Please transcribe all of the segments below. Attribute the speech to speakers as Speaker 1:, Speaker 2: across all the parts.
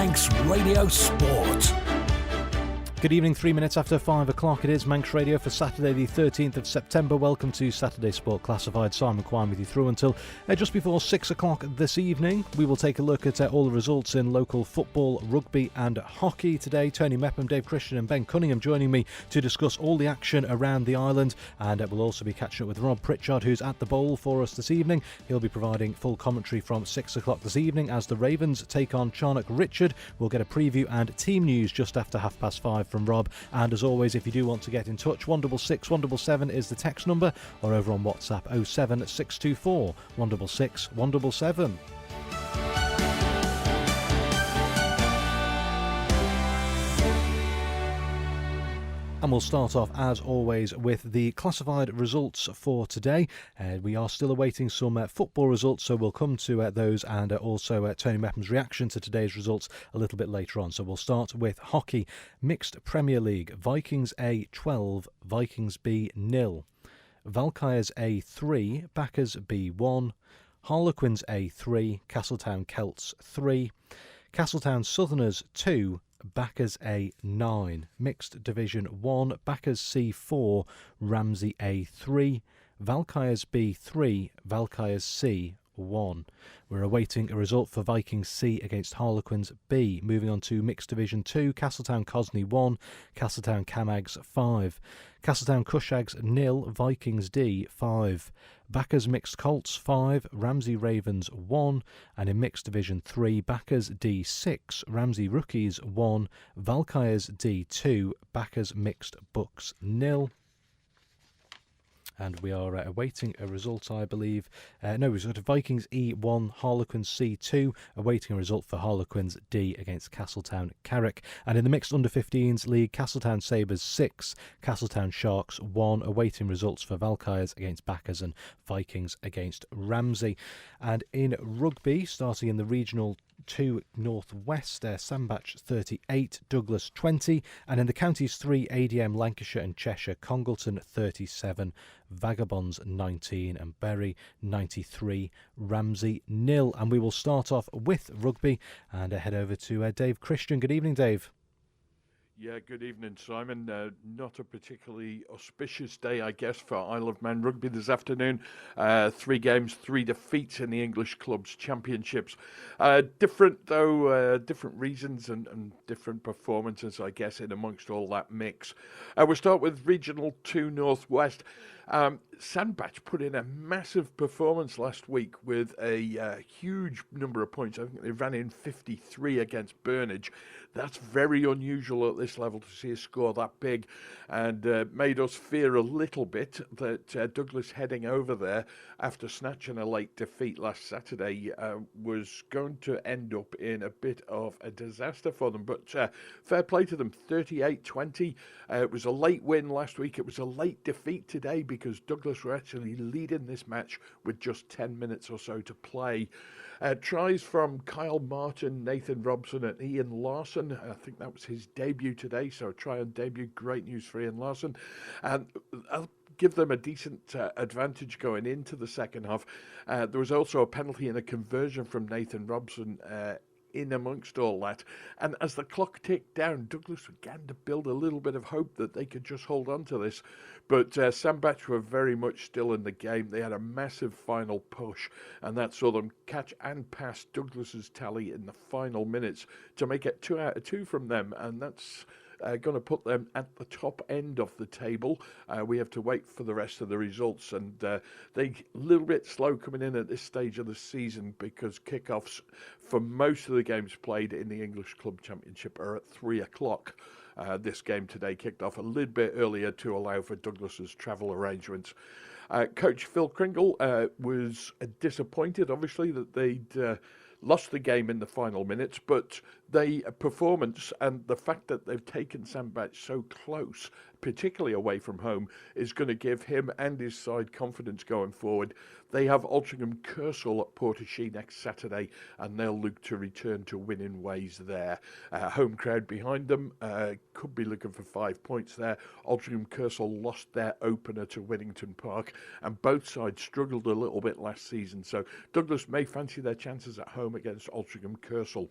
Speaker 1: Manx Radio Sport.
Speaker 2: Good evening, 3 minutes after 5 o'clock. It is Manx Radio for Saturday the 13th of September. Welcome to Saturday Sport Classified. Simon Quine with you through until just before 6 o'clock this evening. We will take a look at all the results in local football, rugby and hockey today. Tony Mepham, Dave Christian and Ben Cunningham joining me to discuss all the action around the island. And we'll also be catching up with Rob Pritchard, who's at the bowl for us this evening. He'll be providing full commentary from 6 o'clock this evening as the Ravens take on Charnock Richard. We'll get a preview and team news just after 5:30 from Rob. And as always, if you do want to get in touch, 166 177 is the text number, or over on WhatsApp 07624 166 177. And we'll start off, as always, with the classified results for today. We are still awaiting some football results, so we'll come to those and also Tony Mepham's reaction to today's results a little bit later on. So we'll start with hockey. Mixed Premier League. Vikings A 12, Vikings B 0. Valkyries A 3, Backers B 1. Harlequins A 3, Castletown Celts 3. Castletown Southerners 2, Backers A 9, Mixed Division 1, Backers C 4, Ramsey A 3, Valkyries B 3, Valkyries C 1. We're awaiting a result for Vikings C against Harlequins B. Moving on to Mixed Division 2, Castletown Cosney 1, Castletown Camags 5. Castletown Cushags 0, Vikings D 5. Backers Mixed Colts 5, Ramsey Ravens 1. And in Mixed Division 3, Backers D 6, Ramsey Rookies 1, Valkyries D 2, Backers Mixed Bucks 0. And we are awaiting a result, I believe. We've got Vikings E1, Harlequins C2, awaiting a result for Harlequins D against Castletown Carrick. And in the mixed under-15s league, Castletown Sabres 6, Castletown Sharks 1, awaiting results for Valkyries against Backers and Vikings against Ramsey. And in rugby, starting in the Regional 2 Northwest, Sandbach 38, Douglas 20, and in the Counties 3, ADM Lancashire and Cheshire, Congleton 37, Vagabonds 19 and Bury 93, Ramsey 0. And we will start off with rugby and head over to Dave Christian. Good evening, Dave.
Speaker 3: Yeah, good evening, Simon. Not a particularly auspicious day, I guess, for Isle of Man rugby this afternoon. 3 games, 3 defeats in the English clubs championships. Different reasons and different performances, I guess, in amongst all that mix. We'll start with Regional 2 Northwest. Sandbach put in a massive performance last week with a huge number of points. I think they ran in 53 against Burnage. That's very unusual at this level to see a score that big, and made us fear a little bit that Douglas heading over there after snatching a late defeat last Saturday was going to end up in a bit of a disaster for them. But fair play to them, 38-20. It was a late win last week. It was a late defeat today because Douglas were actually leading this match with just 10 minutes or so to play. Tries from Kyle Martin, Nathan Robson and Ian Larson. I think that was his debut today, so a try on debut. Great news for Ian Larson. And I'll give them a decent advantage going into the second half. There was also a penalty and a conversion from Nathan Robson in amongst all that. And as the clock ticked down, Douglas began to build a little bit of hope that they could just hold on to this. But Sandbach were very much still in the game. They had a massive final push, and that saw them catch and pass Douglas's tally in the final minutes to make it 2 out of 2 from them. And that's going to put them at the top end of the table. We have to wait for the rest of the results, and they a little bit slow coming in at this stage of the season because kickoffs for most of the games played in the English Club Championship are at 3 o'clock. This game today kicked off a little bit earlier to allow for Douglas's travel arrangements. Coach Phil Kringle was disappointed, obviously, that they'd lost the game in the final minutes, but the performance and the fact that they've taken Sandbach so close, particularly away from home, is going to give him and his side confidence going forward. They have Altrincham Kersal at Portashee next Saturday, and they'll look to return to winning ways there. Home crowd behind them could be looking for 5 points there. Altrincham Kersal lost their opener to Whittington Park, and both sides struggled a little bit last season, so Douglas may fancy their chances at home against Altrincham Kersal.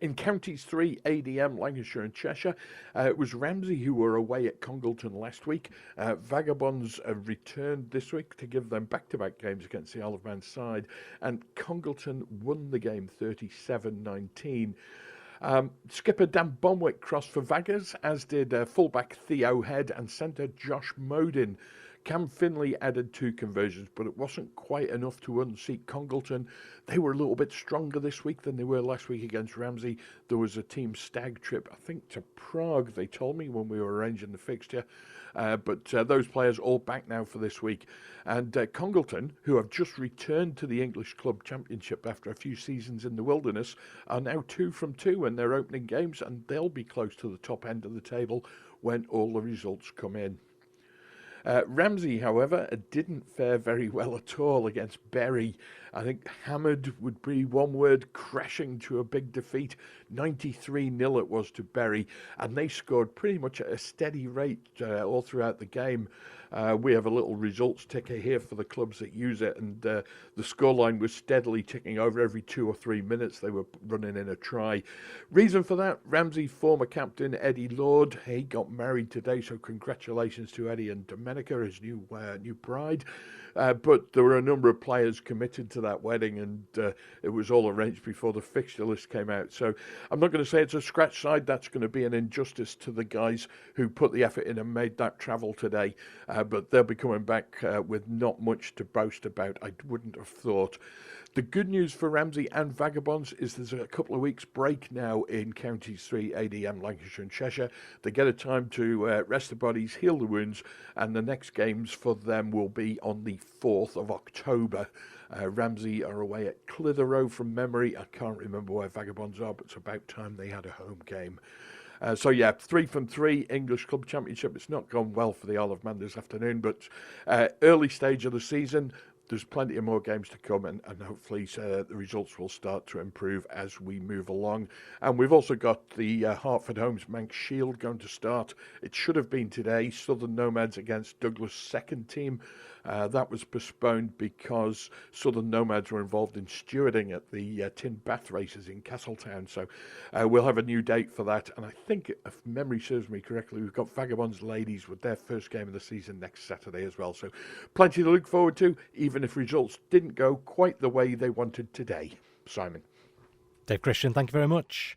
Speaker 3: In Counties 3, ADM, Lancashire and Cheshire, it was Ramsey who were away at Congleton last week. Vagabonds returned this week to give them back-to-back games against the Isle of Man side, and Congleton won the game 37-19. Skipper Dan Bonwick crossed for Vaggers, as did fullback Theo Head and centre Josh Modin. Cam Finley added 2 conversions, but it wasn't quite enough to unseat Congleton. They were a little bit stronger this week than they were last week against Ramsey. There was a team stag trip, I think, to Prague, they told me, when we were arranging the fixture. But those players all back now for this week. And Congleton, who have just returned to the English Club Championship after a few seasons in the wilderness, are now 2 from 2 in their opening games, and they'll be close to the top end of the table when all the results come in. Ramsey, however, didn't fare very well at all against Bury. I think hammered would be one word, crashing to a big defeat. 93-0 it was to Bury, and they scored pretty much at a steady rate all throughout the game. We have a little results ticker here for the clubs that use it, and the scoreline was steadily ticking over every 2 or 3 minutes. They were running in a try. Reason for that, Ramsey former captain Eddie Lord, he got married today, so congratulations to Eddie and Domenica, his new bride. But there were a number of players committed to that wedding, and it was all arranged before the fixture list came out. So I'm not going to say it's a scratch side. That's going to be an injustice to the guys who put the effort in and made that travel today. But they'll be coming back with not much to boast about, I wouldn't have thought. The good news for Ramsey and Vagabonds is there's a couple of weeks break now in Counties 3, ADM, Lancashire and Cheshire. They get a time to rest the bodies, heal the wounds, and the next games for them will be on the 4th of October. Ramsey are away at Clitheroe from memory. I can't remember where Vagabonds are, but it's about time they had a home game. 3 from 3 English Club Championship. It's not gone well for the Isle of Man this afternoon, but early stage of the season, there's plenty of more games to come, and hopefully the results will start to improve as we move along. And we've also got the Hertford Homes Manx Shield going to start. It should have been today, Southern Nomads against Douglas' second team. That was postponed because Southern Nomads were involved in stewarding at the Tin Bath races in Castletown. So we'll have a new date for that. And I think, if memory serves me correctly, we've got Vagabonds Ladies with their first game of the season next Saturday as well. So plenty to look forward to, even if results didn't go quite the way they wanted today. Simon.
Speaker 2: Dave Christian, thank you very much.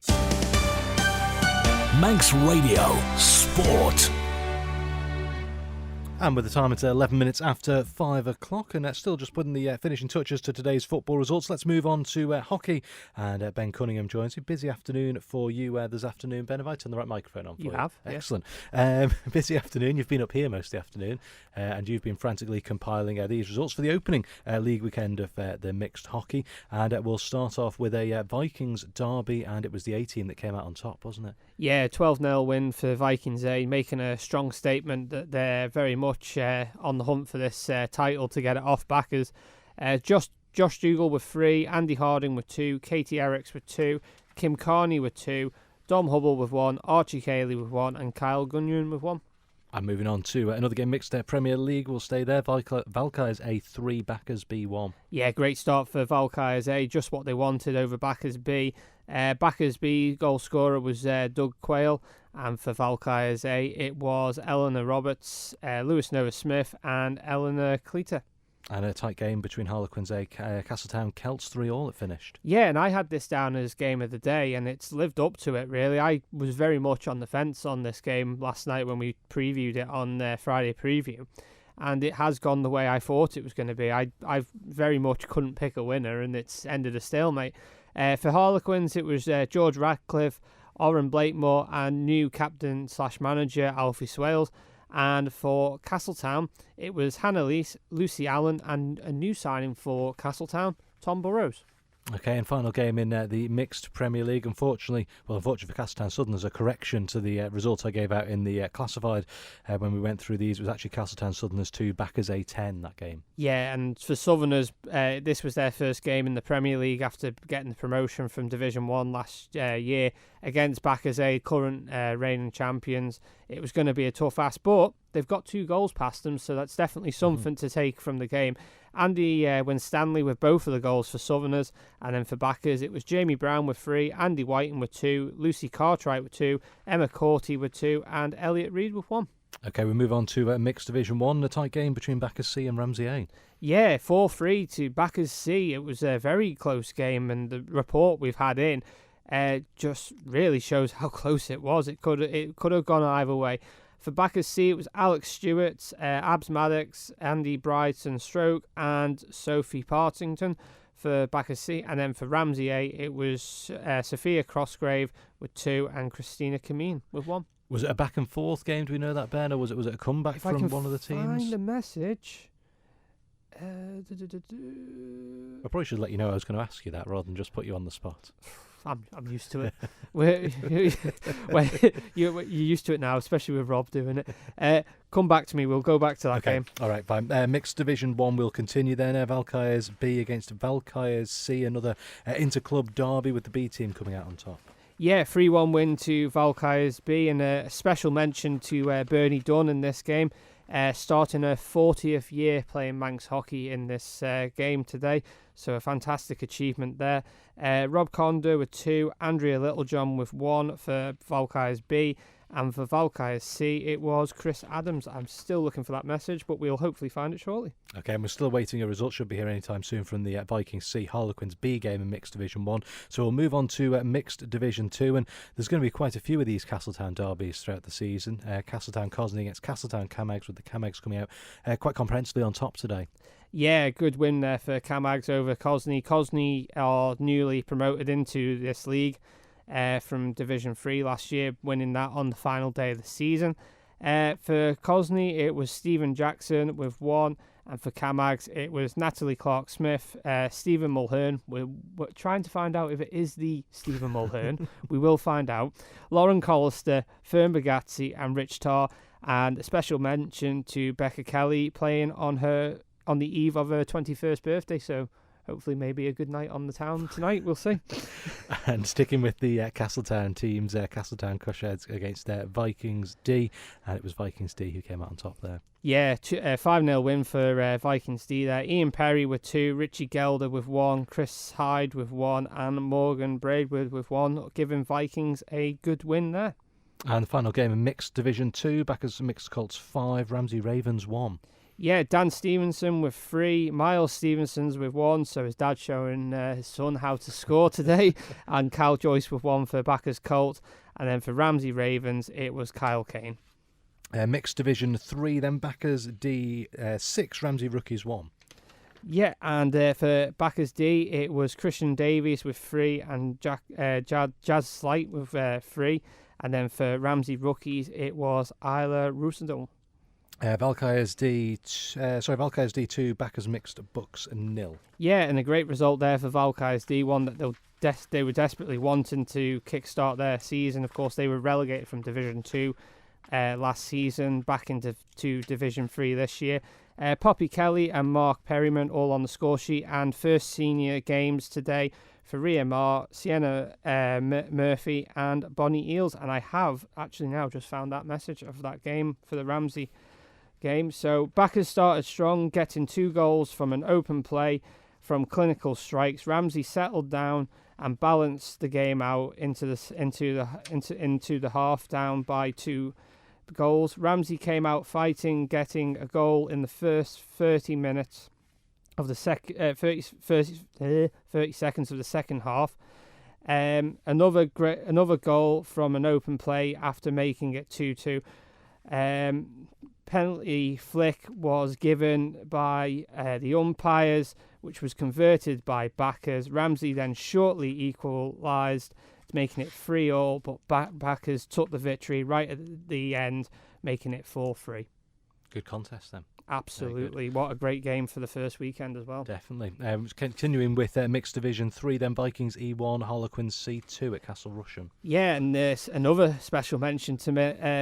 Speaker 1: Manx Radio Sport.
Speaker 2: And with the time, it's 11 minutes after 5 o'clock, and still just putting the finishing touches to today's football results. Let's move on to hockey, and Ben Cunningham joins you. Busy afternoon for you this afternoon, Ben. Have I turned the right microphone on for you?
Speaker 4: You have,
Speaker 2: excellent. Busy afternoon. You've been up here most of the afternoon, and you've been frantically compiling these results for the opening league weekend of the mixed hockey. And we'll start off with a Vikings derby, and it was the A team that came out on top, wasn't it?
Speaker 4: Yeah, 12-0 win for Vikings A, making a strong statement that they're very much on the hunt for this title to get it off backers. Josh Dougal with 3, Andy Harding with 2, Katie Ericks with 2, Kim Carney with 2, Dom Hubble with 1, Archie Cayley with 1, and Kyle Gunyon with 1.
Speaker 2: And moving on to another game mixed Premier League. We'll stay there. Valkyries A 3, Backers B 1.
Speaker 4: Yeah, great start for Valkyries A. Just what they wanted over Backers B. Backers B goal scorer was Doug Quayle. And for Valkyries A, it was Eleanor Roberts, Lewis Noah Smith and Eleanor Cleater.
Speaker 2: And a tight game between Harlequins A, Castletown Celts 3-3 it finished.
Speaker 4: Yeah, and I had this down as game of the day, and it's lived up to it, really. I was very much on the fence on this game last night when we previewed it on Friday preview, and it has gone the way I thought it was going to be. I very much couldn't pick a winner, and it's ended a stalemate. For Harlequins, it was George Radcliffe, Oren Blakemore, and new captain/manager Alfie Swales. And for Castletown, it was Hannah Lees, Lucy Allen, and a new signing for Castletown, Tom Burrows.
Speaker 2: Okay, and final game in the mixed Premier League. Unfortunately for Castletown Southern, there's a correction to the result I gave out in the classified when we went through these. It was actually Castletown Southerners 2, Backers A10, that game.
Speaker 4: Yeah, and for Southerners, this was their first game in the Premier League after getting the promotion from Division 1 last year against Backers A, current reigning champions. It was going to be a tough ask, but they've got 2 goals past them, so that's definitely something to take from the game. Andy Winstanley with both of the goals for Southerners, and then for backers it was Jamie Brown with 3, Andy Whiting with 2, Lucy Cartwright with 2, Emma Corty with 2, and Elliot Reid with 1.
Speaker 2: Okay, we move on to Mixed Division 1, a tight game between Backers C and Ramsey A.
Speaker 4: Yeah, 4-3 to Backers C. It was a very close game, and the report we've had in just really shows how close it was. It could have gone either way. For Backers C, it was Alex Stewart, Abs Maddox, Andy Brighton Stroke, and Sophie Partington for Backers C. And then for Ramsey A, it was Sophia Crossgrave with 2 and Christina Cameen with 1.
Speaker 2: Was it a back and forth game? Do we know that, Ben, or was it a comeback from one of the teams?
Speaker 4: Find the message.
Speaker 2: I probably should let you know I was going to ask you that rather than just put you on the spot.
Speaker 4: I'm used to it. You're used to it now, especially with Rob doing it. Come back to me. We'll go back to that game.
Speaker 2: All right, fine. Mixed Division 1 will continue then. Valkyries B against Valkyries C, another inter-club derby with the B team coming out on top.
Speaker 4: Yeah, 3-1 win to Valkyries B, and a special mention to Bernie Dunn in this game, starting her 40th year playing Manx hockey in this game today. So a fantastic achievement there. Rob Condor with 2, Andrea Littlejohn with 1 for Valkyries B, and for Valkyries C it was Chris Adams. I'm still looking for that message, but we'll hopefully find it shortly. Okay,
Speaker 2: and we're still waiting a result. Should be here anytime soon from the Vikings C Harlequins B game in Mixed Division 1. So we'll move on to Mixed Division 2, and there's going to be quite a few of these Castletown derbies throughout the season. Castletown Cosney against Castletown Camags, with the Camags coming out quite comprehensively on top today.
Speaker 4: Yeah, good win there for Camags over Cosney. Cosney are newly promoted into this league from Division 3 last year, winning that on the final day of the season. For Cosney, it was Stephen Jackson with 1, and for Camags, it was Natalie Clark-Smith, Stephen Mulhern. We're trying to find out if it is the Stephen Mulhern. We will find out. Lauren Collister, Fern Bagazzi, and Rich Tarr. And a special mention to Becca Kelly playing on the eve of her 21st birthday, so hopefully maybe a good night on the town tonight. We'll see.
Speaker 2: And sticking with the Castletown teams, Castletown Cushheads against Vikings D, and it was Vikings D who came out on top there. Yeah,
Speaker 4: 5-0 win for Vikings D there. Ian Perry with 2, Richie Gelder with 1, Chris Hyde with 1, and Morgan Braidwood with 1, giving Vikings a good win there.
Speaker 2: And the final game in Mixed Division 2, Backers Mixed Colts 5, Ramsey Ravens 1.
Speaker 4: Yeah, Dan Stevenson with 3, Miles Stevenson's with 1, so his dad showing his son how to score today, and Kyle Joyce with 1 for Backers Colt, and then for Ramsey Ravens, it was Kyle Kane.
Speaker 2: Mixed Division 3, then Backers D 6, Ramsey Rookies 1.
Speaker 4: Yeah, and for Backers D, it was Christian Davies with 3, and Jazz Slight with 3, and then for Ramsey Rookies, it was Isla Roosendale.
Speaker 2: Valkyries D2, Backers Mixed Bucks 0.
Speaker 4: Yeah, and a great result there for Valkyries D, one that they were desperately wanting to kickstart their season. Of course, they were relegated from Division 2 last season, back into Division 3 this year. Poppy Kelly and Mark Perryman all on the score sheet, and first senior games today for Rhea Marr, Sienna Murphy and Bonnie Eels. And I have actually now just found that message of that game for the Ramsey game. So Backers started strong, getting 2 goals from an open play from clinical strikes. Ramsey settled down and balanced the game out into the half, down by 2 goals. Ramsey came out fighting, getting a goal in the first 30 minutes of the 30 seconds of the second half. Another goal from an open play after making it 2-2. Penalty flick was given by the umpires, which was converted by Backers. Ramsey then shortly equalised, making it 3-3, but Backers took the victory right at the end, making it 4-3.
Speaker 2: Good contest then.
Speaker 4: Absolutely. What a great game for the first weekend as well.
Speaker 2: Definitely. Continuing with Mixed Division 3, then Vikings E1, Harlequins C2 at Castle Rushen.
Speaker 4: Yeah, and there's another special mention to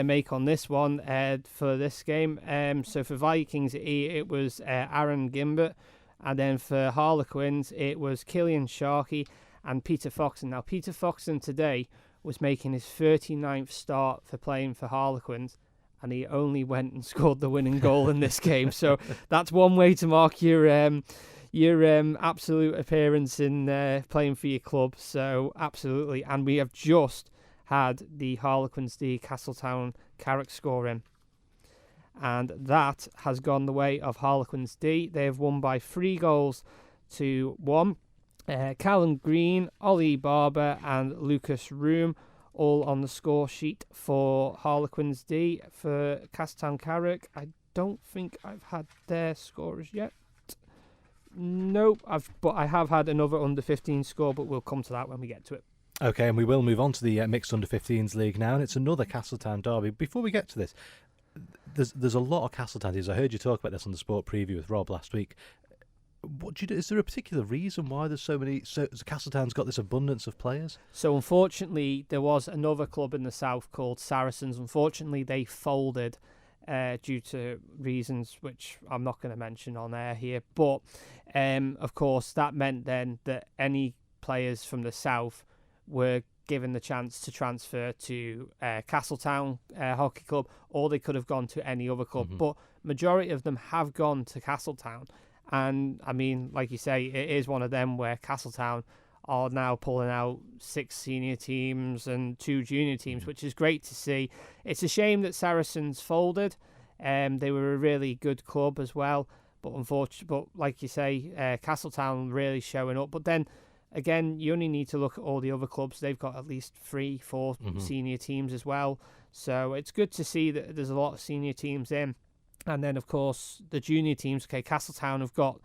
Speaker 4: make on this one for this game. So for Vikings E, it was Aaron Gimbert, and then for Harlequins, it was Killian Sharkey and Peter Foxon. Now, Peter Foxon today was making his 39th start for playing for Harlequins, and he only went and scored the winning goal in this game. So that's one way to mark your absolute appearance in playing for your club. So absolutely. And we have just had the Harlequins D Castletown Carrick score in. And that has gone the way of Harlequins D. They have won by 3-1. Callum Green, Ollie Barber and Lucas Room all on the score sheet for Harlequins D. For Castletown Carrick, I don't think I've had their scores yet. Nope, but I have had another under-15 score, but we'll come to that when we get to it.
Speaker 2: Okay, and we will move on to the mixed under-15s league now, and it's another Castletown derby. Before we get to this, there's a lot of Castletown teams. I heard you talk about this on the Sport Preview with Rob last week. What do you do? Is there a particular reason why there's so many? So Castletown's got this abundance of players.
Speaker 4: So unfortunately, there was another club in the south called Saracens. Unfortunately, they folded due to reasons which I'm not going to mention on air here. But of course, that meant then that any players from the south were given the chance to transfer to Castletown Hockey Club, or they could have gone to any other club.
Speaker 2: Mm-hmm.
Speaker 4: But majority of them have gone to Castletown. And, I mean, like you say, it is one of them where Castletown are now pulling out 6 senior teams and 2 junior teams, which is great to see. It's a shame that Saracens folded. They were a really good club as well. But like you say, Castletown really showing up. But then, again, you only need to look at all the other clubs. They've got at least 3-4 senior teams as well. So it's good to see that there's a lot of senior teams in. And then, of course, the junior teams. Okay, Castletown have got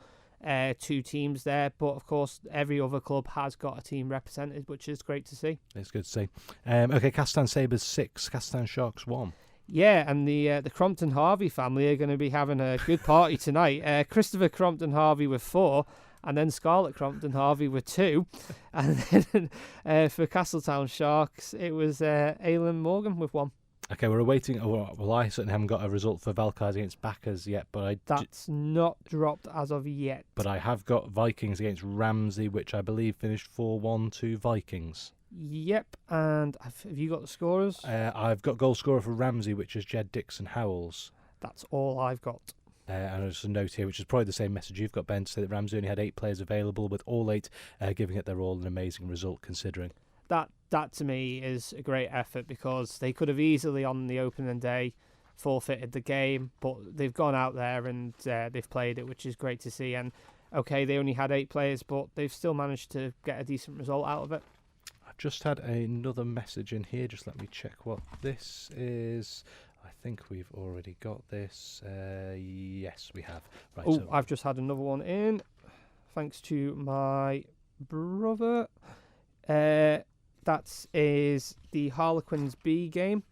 Speaker 4: 2 teams there, but of course, every other club has got a team represented, which is great to see.
Speaker 2: It's good to see. Okay, Castletown Sabres 6, Castletown Sharks 1.
Speaker 4: Yeah, and the Crompton Harvey family are going to be having a good party tonight. Christopher Crompton Harvey with 4, and then Scarlett Crompton Harvey with 2. And then for Castletown Sharks, it was Aileen Morgan with 1.
Speaker 2: Okay, we're awaiting. Well, I certainly haven't got a result for Valkyries against Backers yet, but
Speaker 4: that's not dropped as of yet.
Speaker 2: But I have got Vikings against Ramsey, which I believe finished 4-1 to Vikings.
Speaker 4: Yep, and have you got the scorers?
Speaker 2: I've got goal scorer for Ramsey, which is Jed Dixon Howells.
Speaker 4: That's all I've got.
Speaker 2: And there's a note here, which is probably the same message you've got, Ben, to say that Ramsey only had 8 players available, with all 8 giving it their all. An amazing result, considering.
Speaker 4: That to me is a great effort, because they could have easily on the opening day forfeited the game, but they've gone out there and they've played it, which is great to see. And okay, they only had 8 players, but they've still managed to get a decent result out of it.
Speaker 2: I've just had another message in here. Just let me check what this is. I think we've already got this. Yes, we have. Right.
Speaker 4: Oh, I've just had another one in, thanks to my brother. That is the Harlequins B game,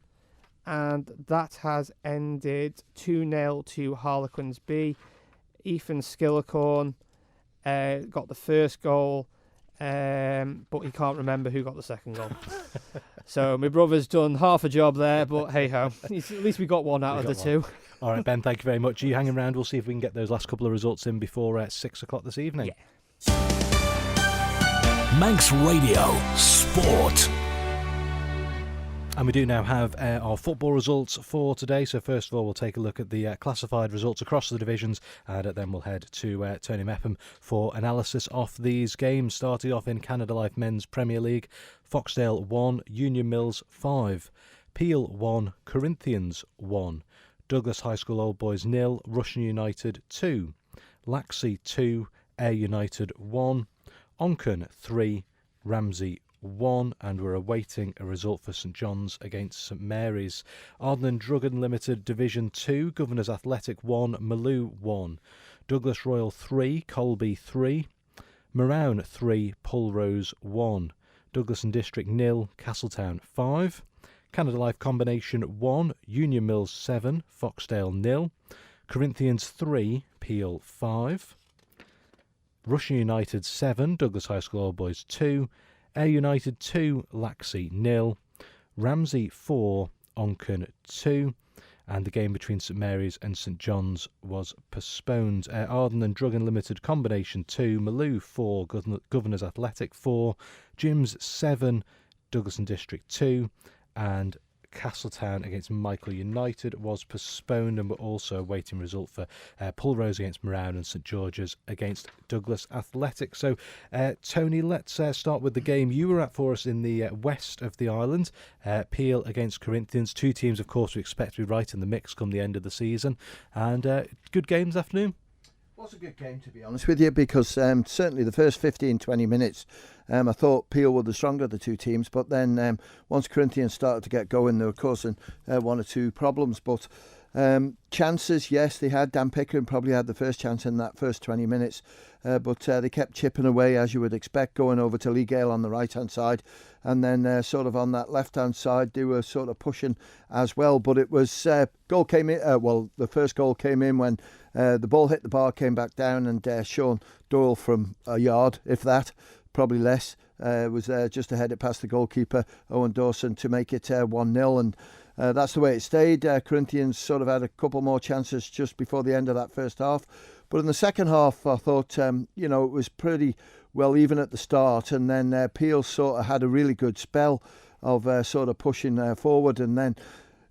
Speaker 4: and that has ended 2-0 to Harlequins B. Ethan Skillicorn got the first goal, but he can't remember who got the second goal. So my brother's done half a job there, but hey-ho. At least we got one out of the 2.
Speaker 2: All right, Ben, thank you very much. You hang around. We'll see if we can get those last couple of results in before 6 o'clock this evening.
Speaker 4: Yeah.
Speaker 1: Manx Radio Sport.
Speaker 2: And we do now have our football results for today. So first of all, we'll take a look at the classified results across the divisions, and then we'll head to Tony Mepham for analysis of these games. Starting off in Canada Life Men's Premier League, Foxdale 1, Union Mills 5, Peel 1, Corinthians 1, Douglas High School Old Boys 0, Russian United 2, Laxey 2, Ayr United 1, Onchan 3, Ramsey 1, and we're awaiting a result for St John's against St Mary's. Ardnern Druggan Limited Division 2, Governors Athletic 1, Maloo 1, Douglas Royal 3, Colby 3, Morown 3, Pulrose 1, Douglas and District 0, Castletown 5, Canada Life Combination 1, Union Mills 7, Foxdale 0, Corinthians 3, Peel 5, Russian United 7, Douglas High School Old Boys 2, Ayr United 2, Laxey 0, Ramsey 4, Onchan 2, and the game between St Mary's and St John's was postponed. Arden and Druggan Limited Combination 2, Maloo 4, Governors Athletic 4, Gyms 7, Douglas and District 2, and Castletown against Michael United was postponed, and we're also awaiting result for Pulrose against Moran and St George's against Douglas Athletic. So, Tony, let's start with the game you were at for us in the west of the island. Peel against Corinthians. Two teams, of course, we expect to be right in the mix come the end of the season. And good game this afternoon.
Speaker 5: It was a good game, to be honest with you, because certainly the first 15-20 minutes I thought Peel were the stronger of the two teams, but then once Corinthians started to get going, they were causing one or two problems. But chances, yes, they had. Dan Pickering probably had the first chance in that first 20 minutes, but they kept chipping away, as you would expect, going over to Lee Gale on the right-hand side, and then sort of on that left-hand side, they were sort of pushing as well. But it was, goal came in, the first goal came in when the ball hit the bar, came back down, and Sean Doyle from a yard, if that, probably less, was just to head it past the goalkeeper, Owen Dawson, to make it 1-0. And that's the way it stayed. Corinthians sort of had a couple more chances just before the end of that first half. But in the second half, I thought, it was pretty well even at the start. And then Peel sort of had a really good spell of sort of pushing forward. And then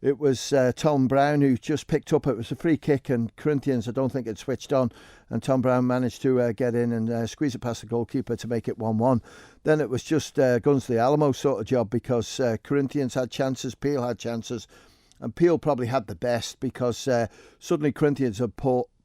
Speaker 5: it was Tom Brown who just picked up. It was a free kick, and Corinthians, I don't think, had switched on. And Tom Brown managed to get in and squeeze it past the goalkeeper to make it 1-1. Then it was just guns to the Alamo sort of job, because Corinthians had chances, Peel had chances, and Peel probably had the best, because suddenly Corinthians had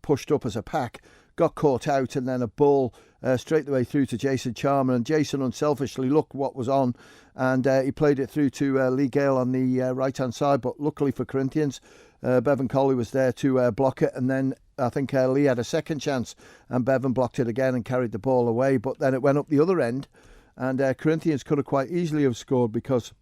Speaker 5: pushed up as a pack, got caught out, and then a ball straight the way through to Jason Charmer, and Jason unselfishly looked what was on, and he played it through to Lee Gale on the right-hand side. But luckily for Corinthians, Bevan Colley was there to block it, and then I think Lee had a second chance, and Bevan blocked it again and carried the ball away. But then it went up the other end, and Corinthians could have quite easily have scored, because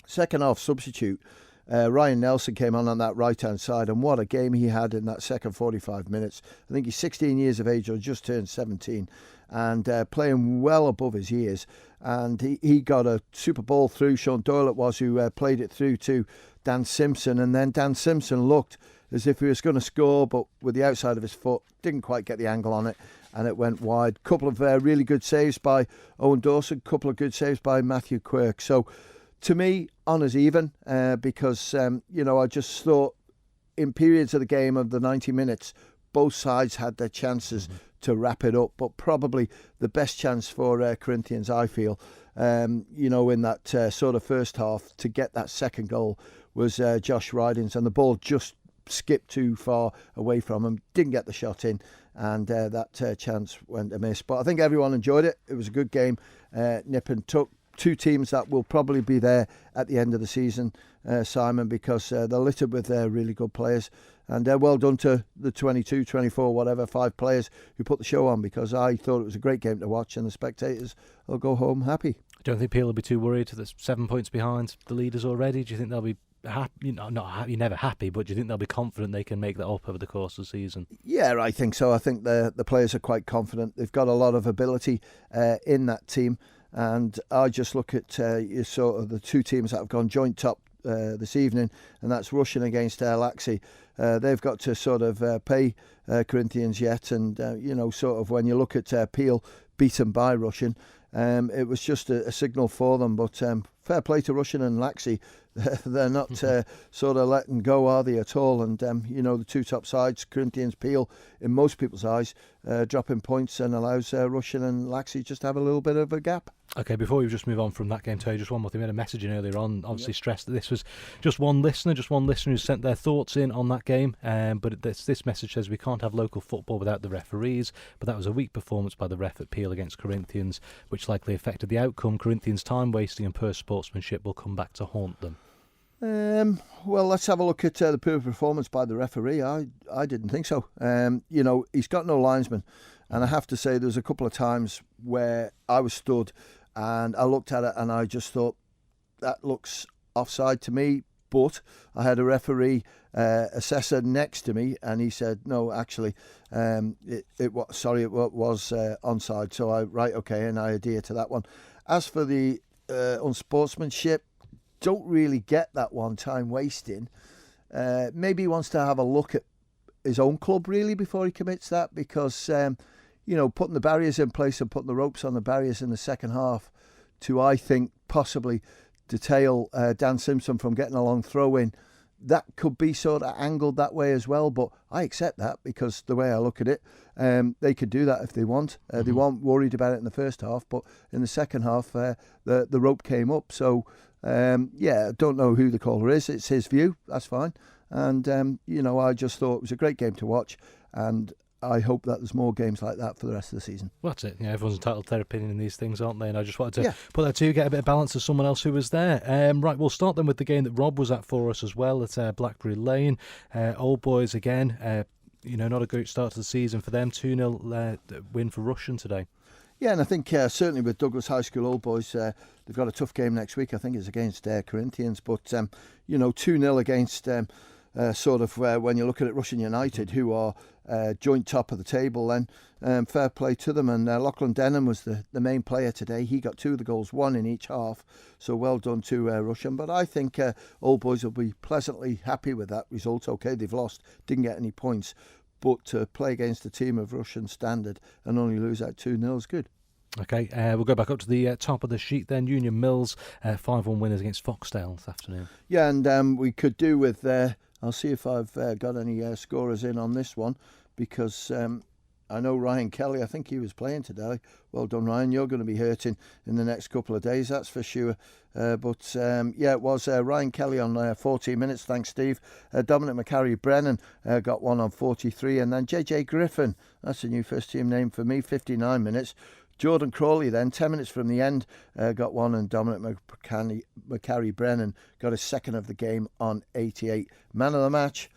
Speaker 5: second half substitute, Ryan Nelson came on that right-hand side, and what a game he had in that second 45 minutes. I think he's 16 years of age, or just turned 17, and playing well above his years. And he got a super ball through. Sean Doyle it was who played it through to Dan Simpson, and then Dan Simpson looked as if he was going to score, but with the outside of his foot, didn't quite get the angle on it, and it went wide. Couple of really good saves by Owen Dawson, couple of good saves by Matthew Quirk. So to me, honours even, because, I just thought in periods of the game of the 90 minutes, both sides had their chances to wrap it up, but probably the best chance for Corinthians, I feel, in that sort of first half to get that second goal was Josh Ridings, and the ball just skipped too far away from him, didn't get the shot in, and that chance went amiss. But I think everyone enjoyed it. It was a good game. Nip and tuck. Two teams that will probably be there at the end of the season, Simon, because they're littered with really good players. And well done to the 22, 24, whatever, 5 players who put the show on, because I thought it was a great game to watch, and the spectators will go home happy.
Speaker 2: I don't think Peel will be too worried. They're 7 points behind the leaders already. Do you think they'll be happy? Not happy, never happy, but do you think they'll be confident they can make that up over the course of the season? Yeah,
Speaker 5: I think so. I think the players are quite confident. They've got a lot of ability in that team. And I just look at sort of the two teams that have gone joint top this evening, and that's Russian against Laxey. They've got to sort of pay Corinthians yet, and sort of when you look at Peel beaten by Russian, it was just a signal for them. But fair play to Russian and Laxey. They're not sort of letting go, are they, at all? And the two top sides, Corinthians, Peel, in most people's eyes, dropping points, and allows Russian and Laxey just to have a little bit of a gap.
Speaker 2: Okay, before we just move on from that game, Tony, just one more thing. We had a message in earlier on, obviously stressed that this was just one listener who sent their thoughts in on that game. But this message says we can't have local football without the referees, but that was a weak performance by the ref at Peel against Corinthians, which likely affected the outcome. Corinthians' time wasting and poor sportsmanship will come back to haunt them.
Speaker 5: Well, let's have a look at the poor performance by the referee. I didn't think so. He's got no linesman, and I have to say there's a couple of times where I was stood and I looked at it and I just thought that looks offside to me, but I had a referee assessor next to me, and he said no, actually it was onside. So and I adhere to that one. As for the unsportsmanship, don't really get that one, time wasting. Maybe he wants to have a look at his own club really before he commits that, because putting the barriers in place and putting the ropes on the barriers in the second half to, I think, possibly detail Dan Simpson from getting a long throw in. That could be sort of angled that way as well, but I accept that because the way I look at it, they could do that if they want. They weren't worried about it in the first half, but in the second half, the rope came up. So, I don't know who the caller is. It's his view. That's fine. And, I just thought it was a great game to watch, and I hope that there's more games like that for the rest of the season.
Speaker 2: Well, that's it. Yeah, everyone's entitled to their opinion in these things, aren't they? And I just wanted to put that to you, get a bit of balance to someone else who was there. Right, we'll start then with the game that Rob was at for us as well at Blackberry Lane. Old Boys again, not a great start to the season for them. 2-0 win for Russian today. Yeah, and I think certainly with Douglas High School Old Boys, they've got a tough game next week. I think it's against Corinthians, but 2-0 against when you look at it, Russian United, who are joint top of the table, then fair play to them. And Lachlan Denham was the main player today. He got 2 of the goals, 1 in each half. So well done to Russian. But I think Old Boys will be pleasantly happy with that result. Okay, they've lost, didn't get any points. But to play against a team of Russian standard and only lose out 2-0 is good. Okay, we'll go back up to the top of the sheet then. Union Mills, 5-1 winners against Foxdale this afternoon. Yeah, and we could do with... I'll see if I've got any scorers in on this one, because I know Ryan Kelly, I think he was playing today. Well done, Ryan. You're going to be hurting in the next couple of days, that's for sure. It was Ryan Kelly on 14 minutes, thanks, Steve. Dominic McCarry-Brennan got one on 43, and then JJ Griffin, that's a new first-team name for me, 59 minutes. Jordan Crawley then, 10 minutes from the end, got one, and Dominic McCarry-Brennan got his second of the game on 88. Man of the match,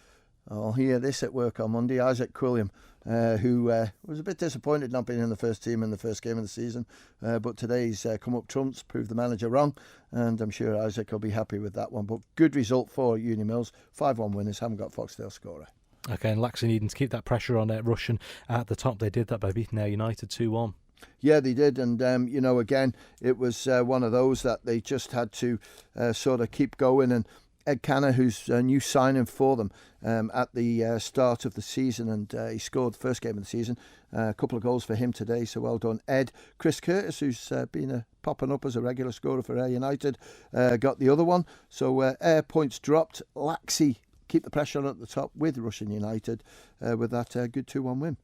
Speaker 2: I'll hear this at work on Monday, Isaac Quilliam, who was a bit disappointed not being in the first team in the first game of the season, but today he's come up trumps, proved the manager wrong, and I'm sure Isaac will be happy with that one. But good result for Union Mills, 5-1 winners, haven't got Foxdale scorer. Okay, and Laxey needing to keep that pressure on Russian at the top. They did that by beating Ayr United 2-1. Yeah, they did, and again, it was one of those that they just had to sort of keep going. And Ed Canner, who's a new signing for them at the start of the season, and he scored the first game of the season, a couple of goals for him today, so well done, Ed. Chris Curtis, who's been popping up as a regular scorer for Ayr United, got the other one. So Ayr points dropped. Laxey keep the pressure on at the top with Russian United with that good 2-1 win.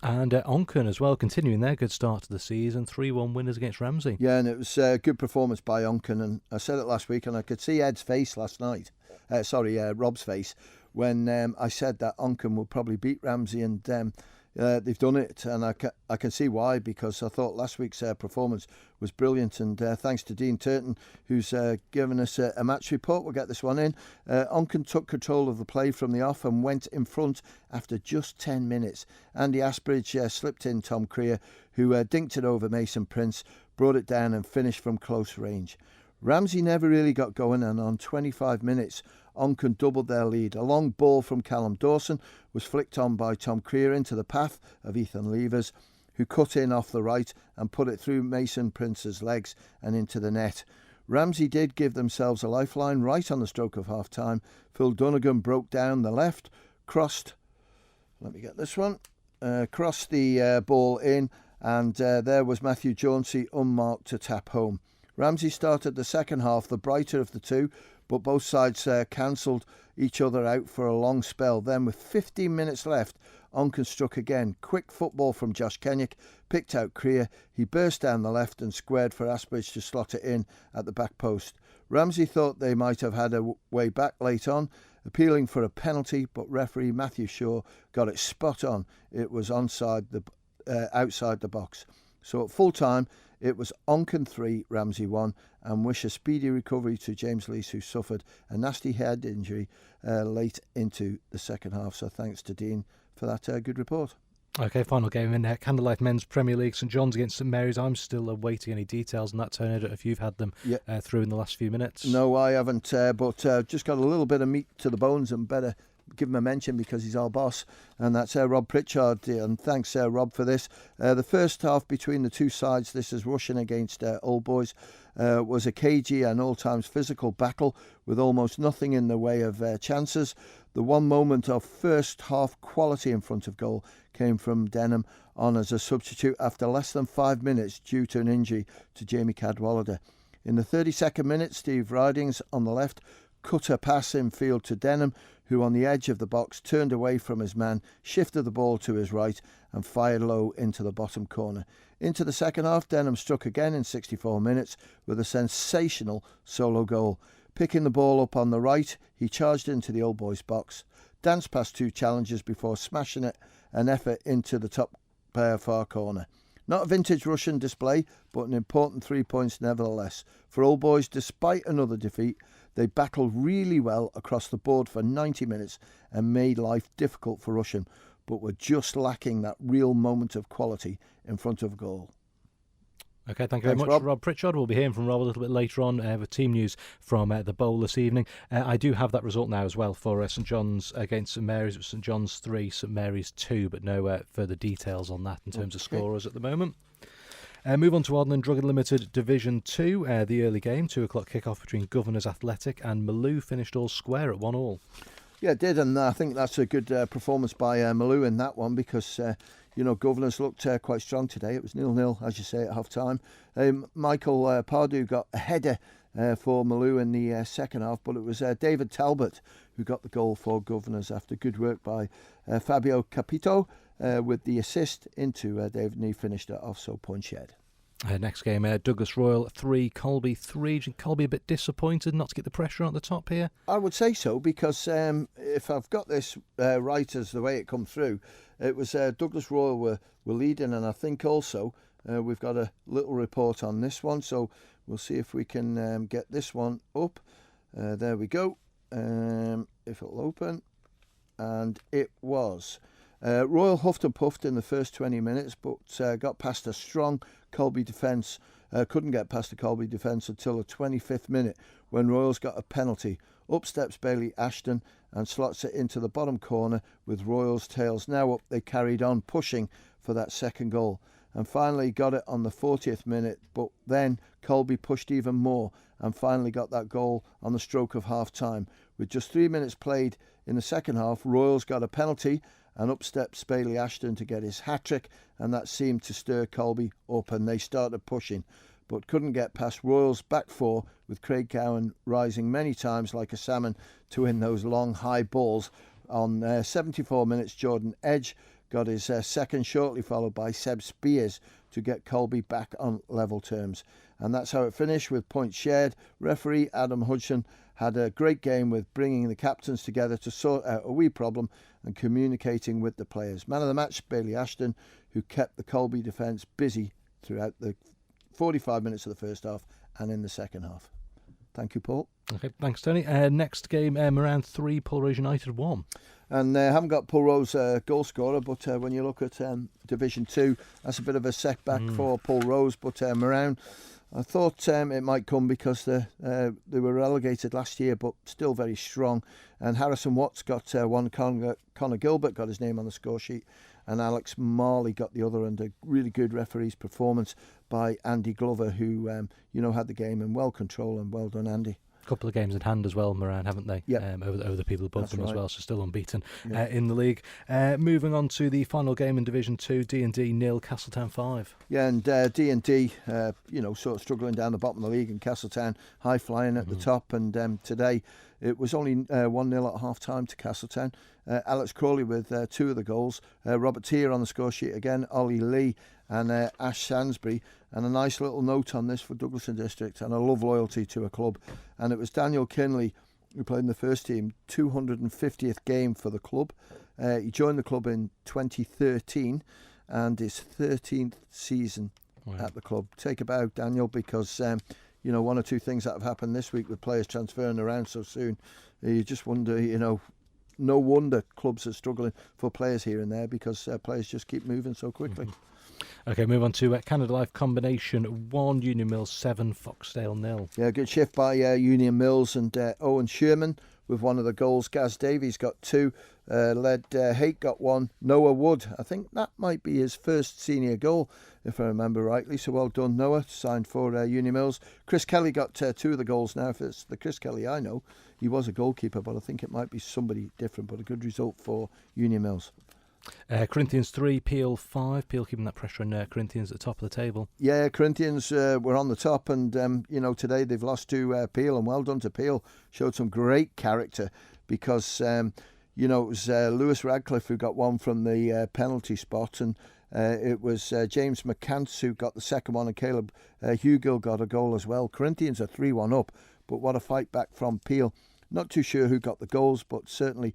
Speaker 2: And Onchan as well, continuing their good start to the season, 3-1 winners against Ramsey. Yeah, and it was a good performance by Onchan, and I said it last week, and I could see Ed's face last night, Rob's face, when I said that Onchan would probably beat Ramsey, and they've done it, and I can see why, because I thought last week's performance was brilliant, and thanks to Dean Turton, who's given us a match report. We'll get this one in. Onchan took control of the play from the off and went in front after just 10 minutes. Andy Asbridge slipped in Tom Creer, who dinked it over Mason Prince, brought it down and finished from close range. Ramsey never really got going, and on 25 minutes, Onchan doubled their lead. A long ball from Callum Dawson was flicked on by Tom Creer into the path of Ethan Levers, who cut in off the right and put it through Mason Prince's legs and into the net. Ramsey did give themselves a lifeline right on the stroke of half-time. Phil Dunnigan broke down the left, crossed the ball in, and there was Matthew Jauncey unmarked to tap home. Ramsey started the second half the brighter of the two, but both sides cancelled each other out for a long spell. Then, with 15 minutes left, Onchan struck again. Quick football from Josh Kennick, picked out Creer. He burst down the left and squared for Asbridge to slot it in at the back post. Ramsey thought they might have had a way back late on, appealing for a penalty, but referee Matthew Shaw got it spot on. It was outside the box. So at full time, it was Onchan 3, Ramsey 1, and wish a speedy recovery to James Lees, who suffered a nasty head injury late into the second half. So thanks to Dean for that good report. Okay, final game in Candlelight Men's Premier League, St John's against St Mary's. I'm still awaiting any details on that, Tony. I don't know if you've had them through in the last few minutes. No, I haven't, but just got a little bit of meat to the bones, and better give him a mention because he's our boss, and that's Rob Pritchard, and thanks Rob for this. The first half between the two sides, this is Russian against Old Boys, was a cagey and all times physical battle with almost nothing in the way of chances. The one moment of first half quality in front of goal came from Denham on as a substitute after less than 5 minutes due to an injury to Jamie Cadwallader.
Speaker 5: In the 32nd minute, Steve Ridings on the left cut a pass in field to Denham, who on the edge of the box turned away from his man, shifted the ball to his right and fired low into the bottom corner. Into the second half, Denham struck again in 64 minutes with a sensational solo goal. Picking the ball up on the right, he charged into the Old Boys box, danced past 2 challengers before smashing it an effort into the top far corner. Not a vintage Russian display, but an important 3 points nevertheless. For Old Boys, despite another defeat, they battled really well across the board for 90 minutes and made life difficult for Russian, but were just lacking that real moment of quality in front of goal.
Speaker 2: Okay, thank you very much, Rob Pritchard. We'll be hearing from Rob a little bit later on with team news from the Bowl this evening. I do have that result now as well for St John's against St Mary's. It was St John's 3, St Mary's 2, but no further details on that in terms of scorers at the moment. Move on to Odden and Drugged Limited Division 2. The early game, 2 o'clock kick-off between Governors Athletic and Maloo, finished all square at 1-1.
Speaker 5: Yeah, it did, and I think that's a good performance by Maloo in that one because, Governors looked quite strong today. It was 0-0, as you say, at half-time. Michael Pardew got a header for Maloo in the second half, but it was David Talbot who got the goal for Governors after good work by Fabio Capito with the assist into David, and he finished it off, so point shed.
Speaker 2: Next game, Douglas Royal 3, Colby 3. Colby a bit disappointed not to get the pressure on the top here?
Speaker 5: I would say so, because if I've got this right as the way it come through, it was Douglas Royal were leading, and I think also we've got a little report on this one, so we'll see if we can get this one up. There we go, if it'll open, and it was. Royal huffed and puffed in the first 20 minutes, but got past a strong Colby defence. Couldn't get past the Colby defence until the 25th minute when Royals got a penalty. Up steps Bailey Ashton and slots it into the bottom corner. With Royals' tails now up, they carried on pushing for that second goal and finally got it on the 40th minute, but then Colby pushed even more and finally got that goal on the stroke of half-time. With just 3 minutes played in the second half, Royals got a penalty and up steps Bailey Ashton to get his hat-trick, and that seemed to stir Colby up and they started pushing, but couldn't get past Royals' back four, with Craig Cowan rising many times like a salmon to win those long high balls. On 74 minutes, Jordan Edge got his second, shortly followed by Seb Spears to get Colby back on level terms. And that's how it finished, with points shared. Referee Adam Hudson had a great game with bringing the captains together to sort out a wee problem and communicating with the players. Man of the match, Bailey Ashton, who kept the Colby defence busy throughout the 45 minutes of the first half and in the second half. Thank you, Paul.
Speaker 2: Okay, thanks, Tony. Next game, Moran 3, Pulrose United 1.
Speaker 5: And haven't got Pulrose goal scorer, but when you look at Division 2, that's a bit of a setback for Pulrose. But Moran, I thought it might come because they were relegated last year, but still very strong. And Harrison Watts got one, Connor Gilbert got his name on the score sheet, and Alex Marley got the other, and a really good referee's performance by Andy Glover, who had the game in well control, and well done, Andy.
Speaker 2: A couple of games in hand as well, Moran, haven't they?
Speaker 5: Yeah.
Speaker 2: Over the people above
Speaker 5: That's
Speaker 2: them
Speaker 5: right.
Speaker 2: as well, so still unbeaten in the league. Moving on to the final game in Division 2, D&D 0, Castletown 5.
Speaker 5: Yeah, and D&D, sort of struggling down the bottom of the league, and Castletown high flying at the top. And today it was only 1-0 at half time to Castletown. Alex Crawley with 2 of the goals. Robert Tier on the score sheet again, Ollie Lee and Ash Sansbury. And a nice little note on this for Douglas and District, and I love loyalty to a club. And it was Daniel Kinley who played in the first team, 250th game for the club. He joined the club in 2013 and his 13th season at the club. Take a bow, Daniel, because one or two things that have happened this week with players transferring around so soon. You just wonder, no wonder clubs are struggling for players here and there, because players just keep moving so quickly.
Speaker 2: Okay, move on to Canada Life Combination 1, Union Mills 7, Foxdale 0.
Speaker 5: Yeah, good shift by Union Mills, and Owen Sherman with one of the goals. Gaz Davies got 2. Led Haight got 1. Noah Wood, I think that might be his first senior goal, if I remember rightly. So well done, Noah, signed for Union Mills. Chris Kelly got 2 of the goals. Now, if it's the Chris Kelly I know, he was a goalkeeper, but I think it might be somebody different. But a good result for Union Mills.
Speaker 2: Corinthians 3, Peel 5. Peel keeping that pressure on Corinthians at the top of the table.
Speaker 5: Yeah, Corinthians were on the top, and today they've lost to Peel, and well done to Peel. Showed some great character because it was Lewis Radcliffe who got one from the penalty spot, and it was James McCants who got the second one, and Caleb Hugill got a goal as well. Corinthians are 3-1 up, but what a fight back from Peel. Not too sure who got the goals, but certainly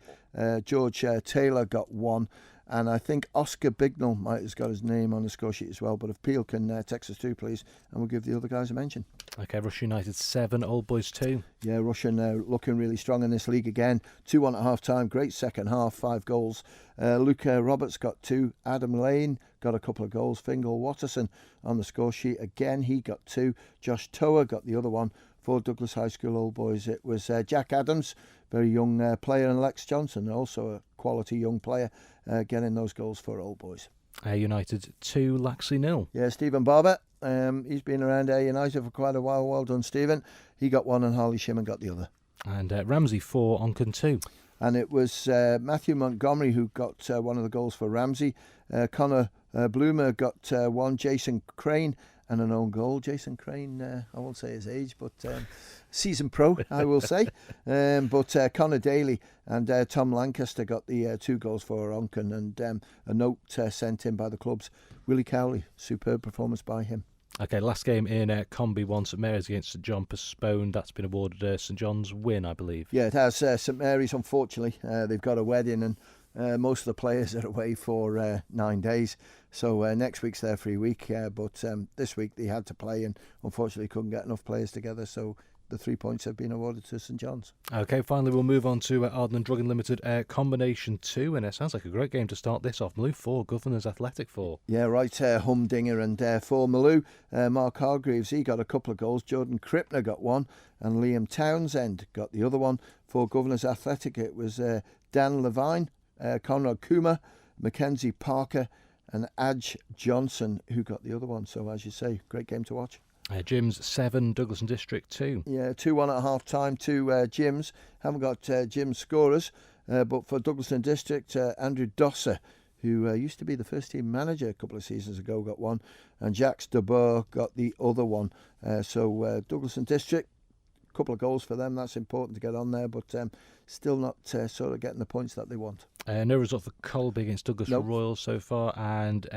Speaker 5: George Taylor got one. And I think Oscar Bignell might have got his name on the score sheet as well. But if Peel can text us too, please, and we'll give the other guys a mention.
Speaker 2: OK, Rush United 7, Old Boys 2.
Speaker 5: Yeah, Russian looking really strong in this league again. 2-1 at half time. Great second half, 5 goals. Luke Roberts got 2. Adam Lane got a couple of goals. Fingal Watterson on the score sheet again. He got 2. Josh Tower got the other one for Douglas High School Old Boys. It was Jack Adams, very young player, and Lex Johnson, also a quality young player, getting those goals for Old Boys.
Speaker 2: United 2, Laxley 0.
Speaker 5: Yeah, Stephen Barber, he's been around United for quite a while. Well done, Stephen. He got one and Harley Shimon got the other.
Speaker 2: And Ramsey 4, Oncon 2.
Speaker 5: And it was Matthew Montgomery who got one of the goals for Ramsey. Connor Bloomer got one. Jason Crane and an own goal. Jason Crane, I won't say his age, but seasoned pro, I will say. But Connor Daly and Tom Lancaster got the 2 goals for Oncon, and a note sent in by the clubs. Willie Cowley, superb performance by him.
Speaker 2: OK, last game in Comby 1, St Mary's against St John, postponed. That's been awarded St John's win, I believe. Yeah,
Speaker 5: it has. St Mary's, unfortunately, they've got a wedding, and most of the players are away for 9 days. So next week's their free week, but this week they had to play, and unfortunately couldn't get enough players together. So the 3 points have been awarded to St John's. OK,
Speaker 2: finally we'll move on to Arden and Drug Limited Combination 2, and it sounds like a great game to start this off. Maloo 4, Governors Athletic 4.
Speaker 5: Yeah, right, humdinger, and for Maloo, Mark Hargreaves, he got a couple of goals. Jordan Krippner got one, and Liam Townsend got the other one. For Governors Athletic, it was Dan Levine, Conrad Kuma, Mackenzie Parker, and Adge Johnson who got the other one. So as you say, great game to watch.
Speaker 2: Gyms 7, Douglas and District 2.
Speaker 5: Yeah, 2-1 at half time to Gyms. Haven't got Gyms scorers, but for Douglas and District, Andrew Dosser, who used to be the first team manager a couple of seasons ago, got one, and Jacques de Boer got the other one. So Douglas and District, a couple of goals for them. That's important to get on there, but still not sort of getting the points that they want.
Speaker 2: No result for Colby against Douglas Royals so far, and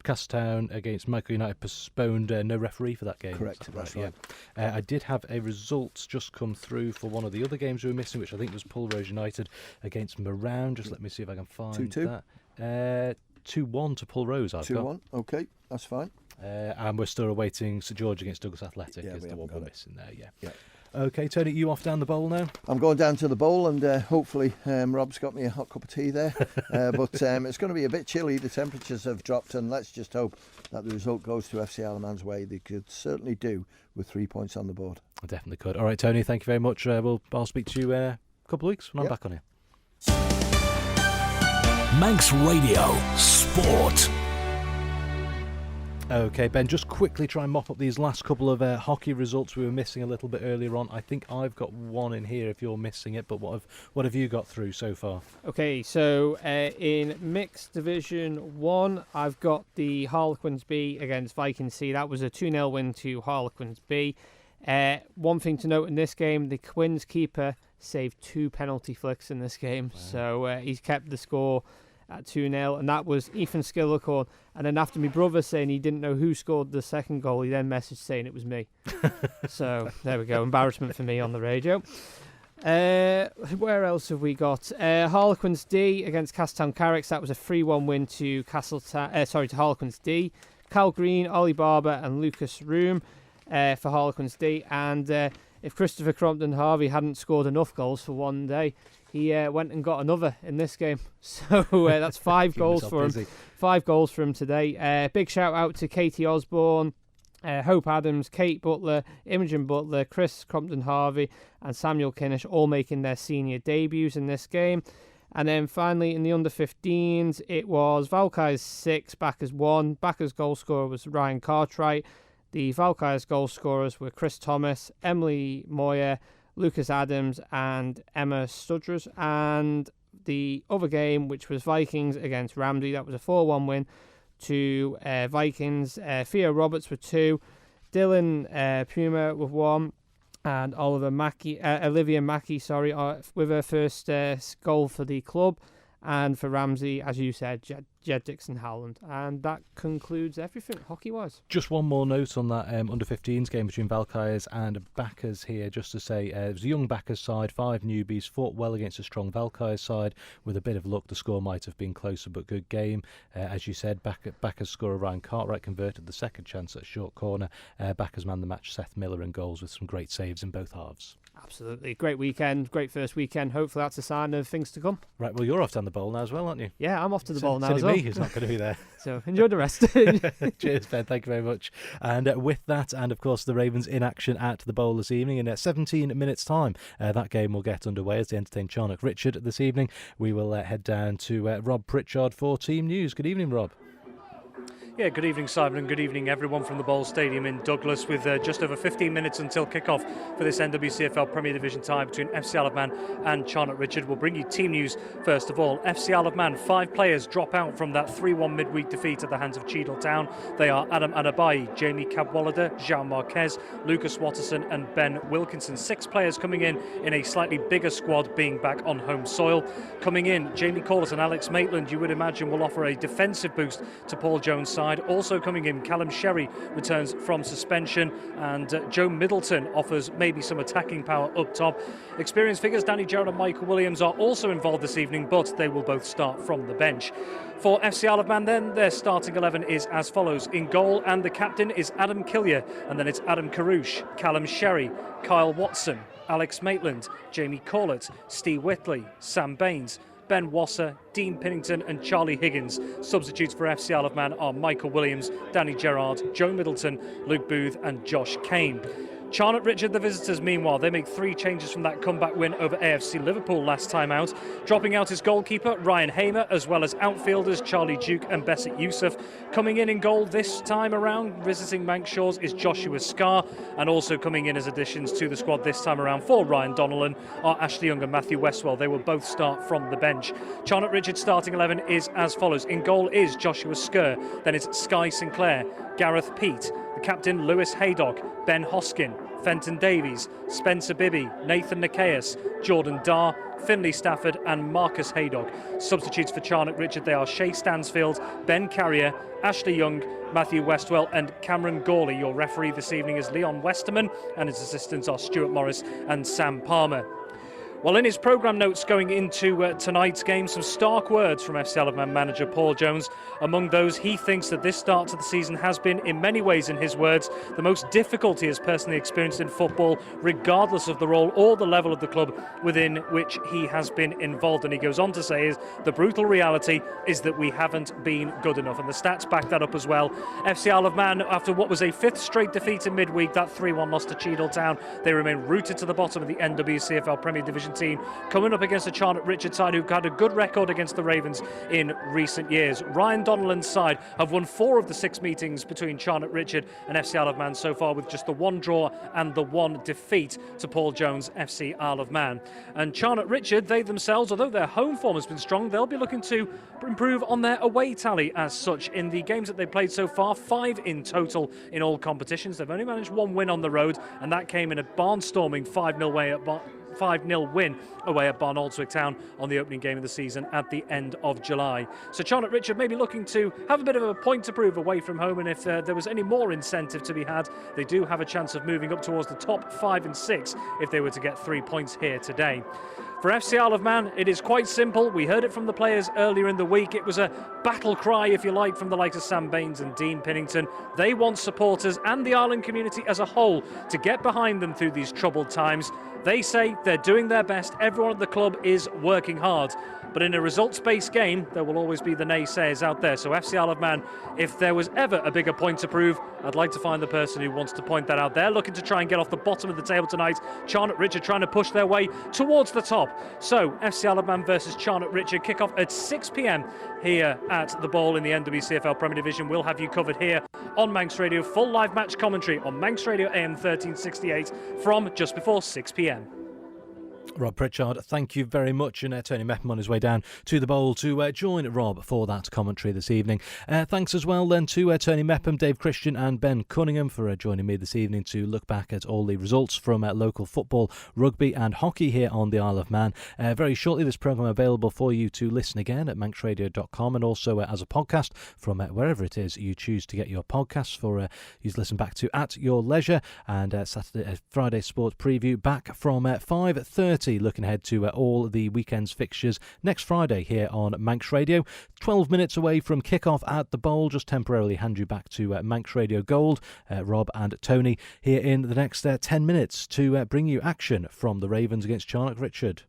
Speaker 2: Castletown against Michael United postponed. No referee for that game.
Speaker 5: Correct, that's right.
Speaker 2: Yeah. I did have a result just come through for one of the other games we were missing, which I think was Pulrose United against Moran. Just let me see if I can find
Speaker 5: 2-2.
Speaker 2: That. 2-1 to Pulrose.
Speaker 5: 2-1. Okay, that's fine.
Speaker 2: And we're still awaiting St George against Douglas Athletic.
Speaker 5: Yeah,
Speaker 2: is the one we're missing there. Yeah.
Speaker 5: Okay,
Speaker 2: Tony, you off down the bowl now?
Speaker 5: I'm going down to the bowl, and hopefully Rob's got me a hot cup of tea there. But it's going to be a bit chilly. The temperatures have dropped, and let's just hope that the result goes to FC Alaman's way. They could certainly do with 3 points on the board.
Speaker 2: I definitely could. All right, Tony, thank you very much. I'll speak to you a couple of weeks when I'm back on here.
Speaker 1: Manx Radio Sport.
Speaker 2: OK, Ben, just quickly try and mop up these last couple of hockey results we were missing a little bit earlier on. I think I've got one in here if you're missing it, but what have you got through so far?
Speaker 4: OK, so in Mixed Division 1, I've got the Harlequins B against Vikings C. That was a 2-0 win to Harlequins B. One thing to note in this game, the Quins keeper saved 2 penalty flicks in this game. Wow. So he's kept the score at 2-0, and that was Ethan Skillicorn. And then after my brother saying he didn't know who scored the second goal, he then messaged saying it was me. So there we go, embarrassment for me on the radio. Where else have we got? Harlequins D against Castletown Carricks. That was a 3-1 win to to Harlequins D. Cal Green, Ollie Barber, and Lucas Room for Harlequins D. And if Christopher Crompton Harvey hadn't scored enough goals for one day, he went and got another in this game. So that's 5 goals for him. 5 goals for him today. Big shout out to Katie Osborne, Hope Adams, Kate Butler, Imogen Butler, Chris Crompton Harvey, and Samuel Kinnish, all making their senior debuts in this game. And then finally in the under-15s, it was Valkyries 6, Backers 1. Backers goal scorer was Ryan Cartwright. The Valkyries goal scorers were Chris Thomas, Emily Moyer, Lucas Adams, and Emma Studras. And the other game, which was Vikings against Ramsey. That was a 4-1 win to Vikings. Theo Roberts with 2, Dylan Puma with 1, and Olivia Mackey, with her first goal for the club. And for Ramsey, as you said, Jed Dixon-Howland. And that concludes everything hockey-wise.
Speaker 2: Just one more note on that under-15s game between Valkyries and Backers here, just to say it was a young Backers side, 5 newbies, fought well against a strong Valkyries side. With a bit of luck, the score might have been closer, but good game. As you said, Backers scorer Ryan Cartwright converted the second chance at a short corner. Backers man the match, Seth Miller, in goals with some great saves in both halves.
Speaker 4: Absolutely. Great weekend, great first weekend. Hopefully that's a sign of things to come.
Speaker 2: Right, well, you're off down the bowl now as well, aren't you?
Speaker 4: Yeah, I'm off to the bowl now as well.
Speaker 2: me who's not going to be there.
Speaker 4: So enjoy the rest.
Speaker 2: Cheers, Ben. Thank you very much. And with that, and of course, the Ravens in action at the bowl this evening. In 17 minutes' time, that game will get underway as they entertain Charnock Richard this evening. We will head down to Rob Pritchard for team news. Good evening, Rob.
Speaker 6: Yeah, good evening, Simon, and good evening, everyone from the Bowl Stadium in Douglas, with just over 15 minutes until kick-off for this NWCFL Premier Division tie between FC Isle of Man and Charnock Richard. We'll bring you team news first of all. FC Isle of Man, 5 players drop out from that 3-1 midweek defeat at the hands of Cheadle Town. They are Adam Anabai, Jamie Cadwallader, Jean Marquez, Lucas Watterson and Ben Wilkinson. 6 players coming in a slightly bigger squad, being back on home soil. Coming in, Jamie Corliss and Alex Maitland, you would imagine, will offer a defensive boost to Paul Jones' side. Also coming in, Callum Sherry returns from suspension, and Joe Middleton offers maybe some attacking power up top. Experienced figures Danny Gerrard and Michael Williams are also involved this evening, but they will both start from the bench. For FC Isle of Man then, their starting 11 is as follows. In goal, and the captain is Adam Killier, and then it's Adam Carouche, Callum Sherry, Kyle Watson, Alex Maitland, Jamie Corlett, Steve Whitley, Sam Baines, Ben Wasser, Dean Pennington and Charlie Higgins. Substitutes for FC Isle of Man are Michael Williams, Danny Gerrard, Joe Middleton, Luke Booth and Josh Kane. Charnock Richard, the visitors, meanwhile, they make 3 changes from that comeback win over AFC Liverpool last time out. Dropping out is goalkeeper Ryan Hamer, as well as outfielders Charlie Duke and Besset Youssef. Coming in goal this time around, visiting Manx Shores, is Joshua Scarr. And also coming in as additions to the squad this time around for Ryan Donnellan are Ashley Young and Matthew Westwell. They will both start from the bench. Charnock Richard's starting 11 is as follows. In goal is Joshua Skerr, then it's Sky Sinclair, Gareth Peat, the captain Lewis Haydock, Ben Hoskin, Fenton Davies, Spencer Bibby, Nathan Nicaeus, Jordan Darr, Finley Stafford and Marcus Haydock. Substitutes for Charnock Richard, they are Shay Stansfield, Ben Carrier, Ashley Young, Matthew Westwell and Cameron Gawley. Your referee this evening is Leon Westerman, and his assistants are Stuart Morris and Sam Palmer. Well, in his programme notes going into tonight's game, some stark words from FC Isle of Man manager Paul Jones. Among those, he thinks that this start to the season has been, in many ways, in his words, the most difficult he has personally experienced in football, regardless of the role or the level of the club within which he has been involved. And he goes on to say is the brutal reality is that we haven't been good enough. And the stats back that up as well. FC Isle of Man, after what was a 5th straight defeat in midweek, that 3-1 loss to Cheadle Town, they remain rooted to the bottom of the NWCFL Premier Division team, coming up against a Charnock Richard side who've had a good record against the Ravens in recent years. Ryan Donnellan's side have won 4 of the 6 meetings between Charnock Richard and FC Isle of Man so far, with just the 1 draw and the 1 defeat to Paul Jones' FC Isle of Man. And Charnock Richard, they themselves, although their home form has been strong, they'll be looking to improve on their away tally as such. In the games that they've played so far, 5 in total in all competitions, they've only managed 1 win on the road, and that came in a barnstorming 5-0 win away at Barnoldswick Town on the opening game of the season at the end of July. So Charnock Richard may be looking to have a bit of a point to prove away from home, and if there was any more incentive to be had, they do have a chance of moving up towards the top 5 and 6 if they were to get 3 points here today. For FC Isle of Man, it is quite simple. We heard it from the players earlier in the week. It was a battle cry, if you like, from the likes of Sam Baines and Dean Pennington. They want supporters and the Ireland community as a whole to get behind them through these troubled times. They say they're doing their best. Everyone at the club is working hard. But in a results-based game, there will always be the naysayers out there. So FC Isle of Man, if there was ever a bigger point to prove, I'd like to find the person who wants to point that out. They're looking to try and get off the bottom of the table tonight. Charnock Richard trying to push their way towards the top. So FC Isle of Man versus Charnock Richard, kick-off at 6 p.m. here at the Bowl in the NWCFL Premier Division. We'll have you covered here on Manx Radio. Full live match commentary on Manx Radio AM 1368 from just before 6 p.m.
Speaker 2: Rob Pritchard, thank you very much. And Tony Mepham on his way down to the bowl to join Rob for that commentary this evening. Thanks as well then to Tony Mepham, Dave Christian and Ben Cunningham for joining me this evening to look back at all the results from local football, rugby and hockey here on the Isle of Man. Very shortly this programme available for you to listen again at manxradio.com and also as a podcast from wherever it is you choose to get your podcasts for you to listen back to at your leisure. And Friday Sport Preview back from 5:30. Looking ahead to all the weekend's fixtures next Friday here on Manx Radio. 12 minutes away from kick-off at the bowl. Just temporarily hand you back to Manx Radio Gold, Rob and Tony here in the next 10 minutes to bring you action from the Ravens against Charnock Richard.